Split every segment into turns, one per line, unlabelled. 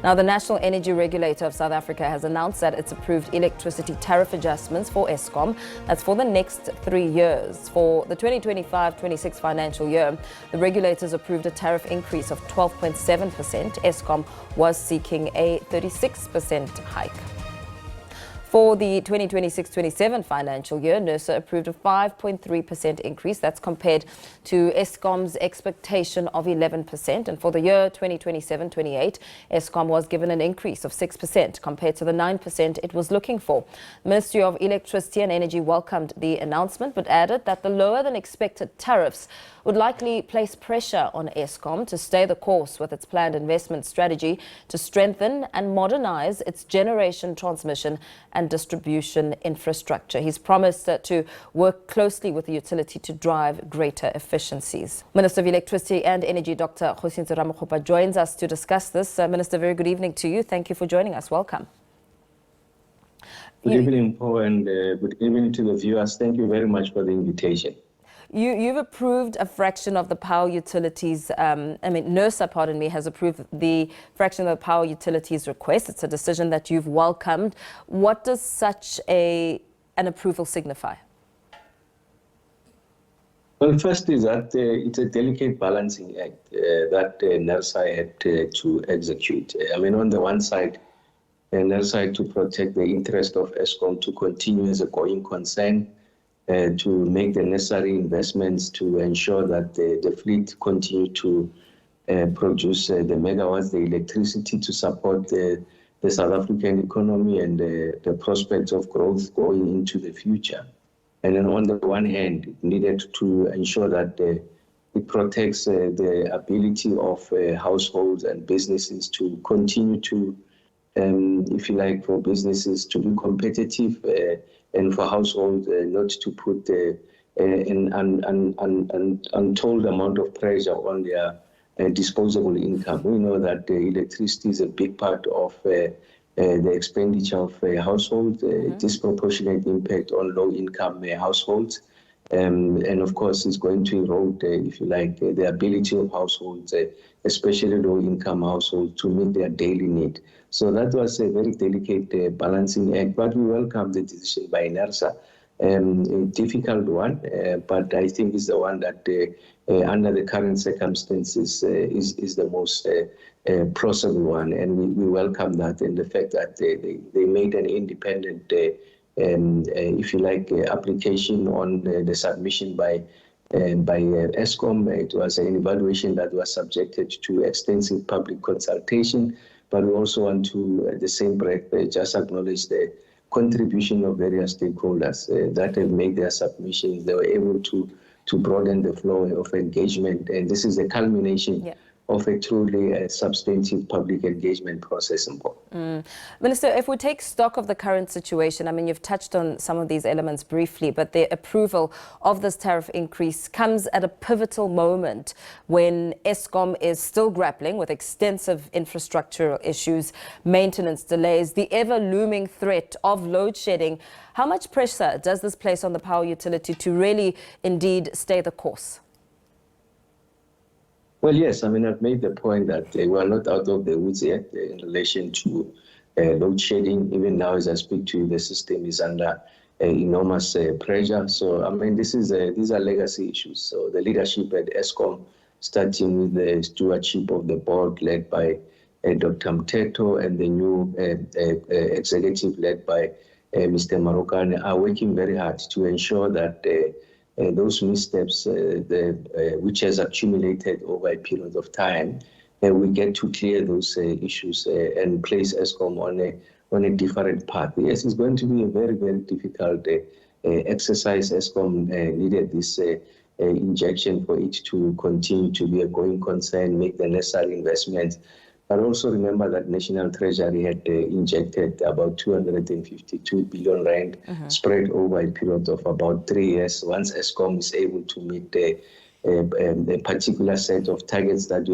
Now, the National Energy Regulator of South Africa has announced that it's approved electricity tariff adjustments for Eskom. That's for the next 3 years. For the 2025-26 financial year, the regulators approved a tariff increase of 12.7%. Eskom was seeking a 36% hike. For the 2026-27 financial year, Nersa approved a 5.3% increase. That's compared to Eskom's expectation of 11%. And for the year 2027-28, Eskom was given an increase of 6% compared to the 9% it was looking for. The Ministry of Electricity and Energy welcomed the announcement, but added that the lower than expected tariffs would likely place pressure on Eskom to stay the course with its planned investment strategy to strengthen and modernize its generation, transmission and distribution infrastructure. He's promised to work closely with the utility to drive greater efficiencies. Minister of Electricity and Energy, Dr. Kgosientsho Ramokgopa, joins us to discuss this. Minister, very good evening to you. Thank you for joining us. Welcome.
Good evening, Paul, and good evening to the viewers. Thank you very much for the invitation.
You've approved a fraction of the power utilities, Nersa, pardon me, has approved the fraction of the power utilities request. It's a decision that you've welcomed. What does such an approval signify?
Well, first is that it's a delicate balancing act that Nersa had to execute. On the one side, Nersa had to protect the interest of Eskom to continue as a going concern, to make the necessary investments to ensure that the fleet continue to produce the megawatts, the electricity to support the South African economy and the prospects of growth going into the future. And then on the one hand, it needed to ensure that it protects the ability of households and businesses to continue to, if you like, for businesses to be competitive, and for households not to put an untold amount of pressure on their disposable income. We know that electricity is a big part of the expenditure of households, disproportionate impact on low-income households, and of course it's going to erode, if you like, the ability of households, especially low-income households, to meet their daily need. So that was a very delicate balancing act, but we welcome the decision by Nersa. A difficult one, but I think it's the one that, under the current circumstances, is the most plausible one, and we welcome that, and the fact that they made an independent, if you like, application on the submission by Eskom. It was an evaluation that was subjected to extensive public consultation, but we also want to, at the same breath, just acknowledge the contribution of various stakeholders that have made their submissions. They were able to broaden the flow of engagement, and this is a culmination of a truly substantive public engagement process.
Minister, if we take stock of the current situation, you've touched on some of these elements briefly, but the approval of this tariff increase comes at a pivotal moment when Eskom is still grappling with extensive infrastructural issues, maintenance delays, the ever-looming threat of load shedding. How much pressure does this place on the power utility to really indeed stay the course?
Well, yes, I've made the point that we are not out of the woods yet in relation to load shedding. Even now, as I speak to you, the system is under enormous pressure. So, these are legacy issues. So the leadership at Eskom, starting with the stewardship of the board led by Dr. Mteto and the new executive led by Mr. Marokane, are working very hard to ensure that those missteps, which has accumulated over a period of time, we get to clear those issues and place Eskom on a different path. Yes, it's going to be a very, very difficult exercise. Eskom needed this injection for it to continue to be a going concern, make the necessary investments. But also remember that National Treasury had injected about 252 billion rand spread over a period of about 3 years. Once Eskom is able to meet a particular set of targets that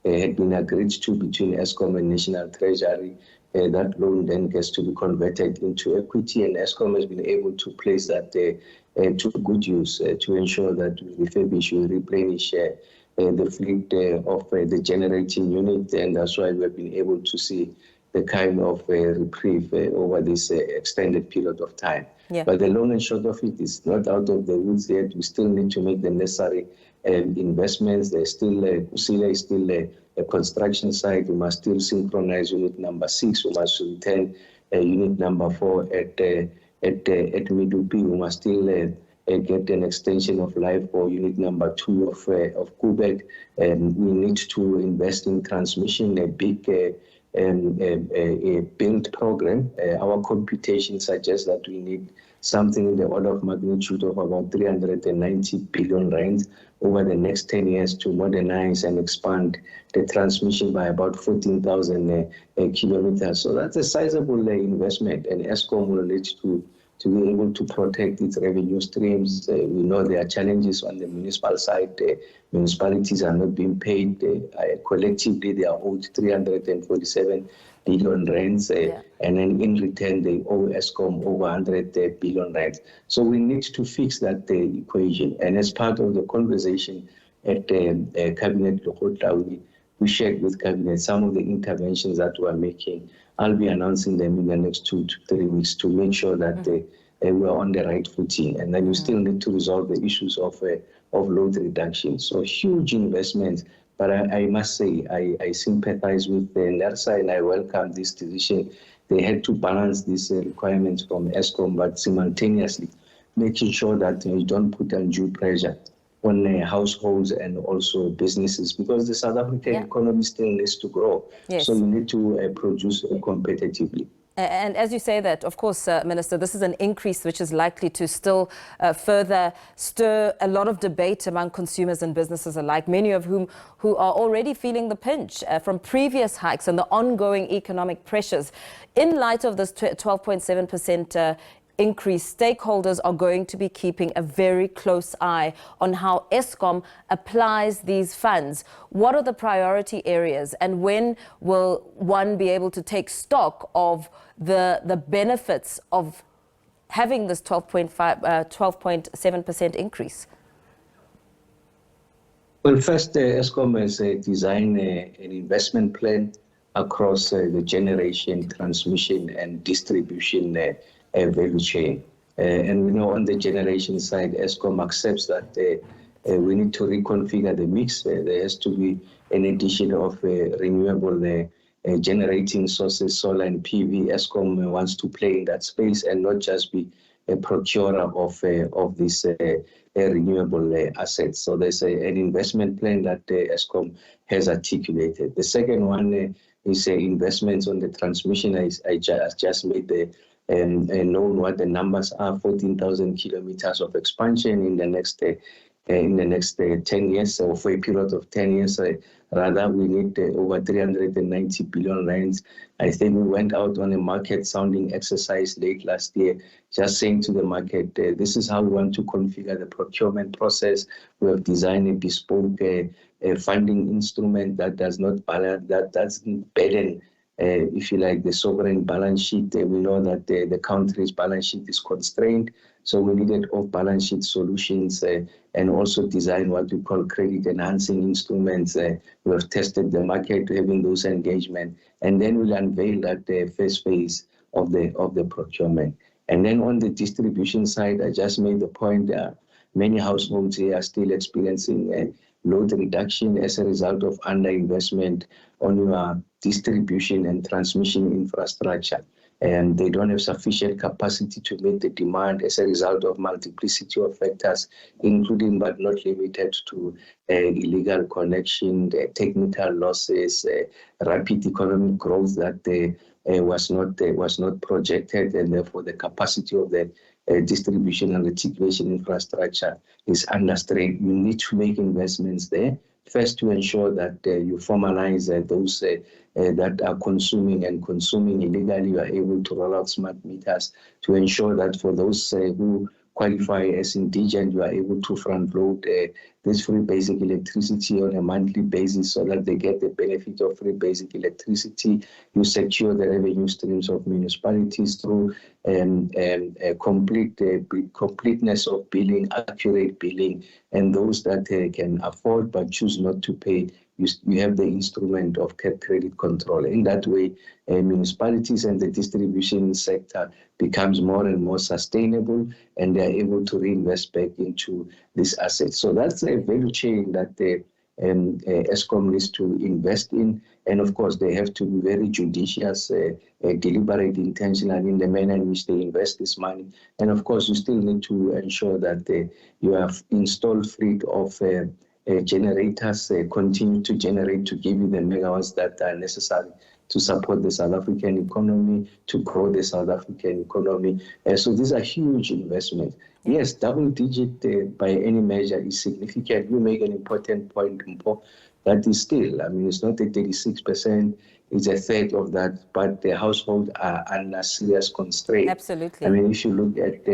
had been agreed to between Eskom and National Treasury, that loan then gets to be converted into equity, and Eskom has been able to place that to good use to ensure that we refurbish, we replenish the fleet of the generating unit, and that's why we've been able to see the kind of reprieve over this extended period of time.
Yeah.
But the long and short of it is not out of the woods yet. We still need to make the necessary investments. There's still Kusile is still a construction site. We must still synchronize unit number 6. We must return unit number 4 at Medupi. We must still get an extension of life for unit number 2 of Quebec. And we need to invest in transmission, a big a build program. Our computation suggests that we need something in the order of magnitude of about 390 billion rand over the next 10 years to modernize and expand the transmission by about 14,000 kilometers. So that's a sizable investment, and Eskom will need to be able to protect its revenue streams. We know there are challenges on the municipal side. Municipalities are not being paid. Collectively, they are owed 347 billion rands, and then in return, they owe Eskom over 100 billion rands. So we need to fix that equation. And as part of the conversation at Cabinet Lekgotla, we shared with Cabinet some of the interventions that we are making. I'll be announcing them in the next 2 to 3 weeks to make sure that we are on the right footing. And then you still need to resolve the issues of load reduction. So huge investments. But I must say, I sympathize with Nersa, and I welcome this decision. They had to balance these requirements from Eskom, but simultaneously making sure that you don't put undue pressure on households and also businesses, because the South African economy still needs to grow.
Yes.
So you need to produce competitively.
And as you say that, of course, Minister, this is an increase which is likely to still further stir a lot of debate among consumers and businesses alike, many of whom who are already feeling the pinch from previous hikes and the ongoing economic pressures. In light of this 12.7% increase, stakeholders are going to be keeping a very close eye on how Eskom applies these funds. What are the priority areas, and when will one be able to take stock of the benefits of having this 12.7% increase?
Well, first, Eskom has designed an investment plan across the generation, transmission, and distribution value chain. And we know on the generation side, Eskom accepts that we need to reconfigure the mix. There has to be an addition of renewable generating sources, solar and PV. Eskom wants to play in that space and not just be a procurer of these renewable assets. So there's an investment plan that Eskom has articulated. The second one is investments on the transmission. I just made the known what the numbers are: 14,000 kilometers of expansion in the next 10 years, so for a period of 10 years. Rather, we need over 390 billion rands. I think we went out on a market sounding exercise late last year, just saying to the market, this is how we want to configure the procurement process. We have designed a bespoke funding instrument that does not doesn't burden, if you like, the sovereign balance sheet. We know that the country's balance sheet is constrained, so we needed off-balance sheet solutions and also design what we call credit enhancing instruments. We have tested the market having those engagement, and then we'll unveil that first phase of the procurement. And then on the distribution side, I just made the point that many households here are still experiencing load reduction as a result of underinvestment on your distribution and transmission infrastructure. And they don't have sufficient capacity to meet the demand as a result of multiplicity of factors, including but not limited to illegal connection, technical losses, rapid economic growth that was not projected, and therefore the capacity of the distribution and reticulation infrastructure is under strain. You need to make investments there. First, to ensure that you formalize those that are consuming illegally. You are able to roll out smart meters to ensure that for those who qualify as indigent, you are able to front load this free basic electricity on a monthly basis so that they get the benefit of free basic electricity. You secure the revenue streams of municipalities through completeness of billing, accurate billing, and those that can afford but choose not to pay, you have the instrument of credit control. In that way, municipalities and the distribution sector becomes more and more sustainable, and they are able to reinvest back into these assets. So that's a value chain that Eskom needs to invest in. And of course, they have to be very judicious, deliberate, intentional in the manner in which they invest this money. And of course, you still need to ensure that you have installed fleet of generators continue to generate to give you the megawatts that are necessary to support the South African economy, to grow the South African economy. So these are huge investments. Yes, double digit by any measure is significant. You make an important point, Mpo, that is still, I mean, it's not a 36%, it's a third of that, but the households are under serious constraint.
Absolutely.
I mean, if you look at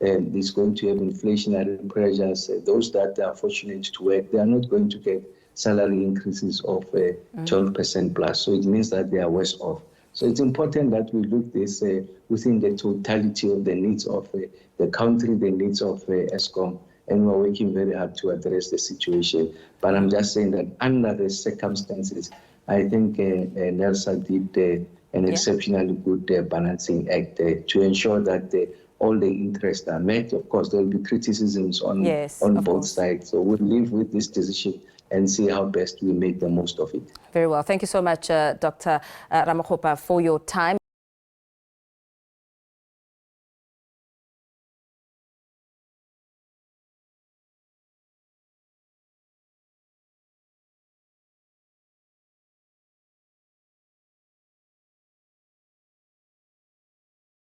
it's going to have inflationary pressures. Those that are fortunate to work, they are not going to get salary increases of 12% plus. So it means that they are worse off. So it's important that we look this within the totality of the needs of the country, the needs of Eskom, and we're working very hard to address the situation. But I'm just saying that under the circumstances, I think Nersa did an exceptionally good balancing act to ensure that all the interests are met. Of course, there will be criticisms on both sides. So we'll live with this decision and see how best we make the most of it.
Very well. Thank you so much, Dr. Ramokgopa, for your time.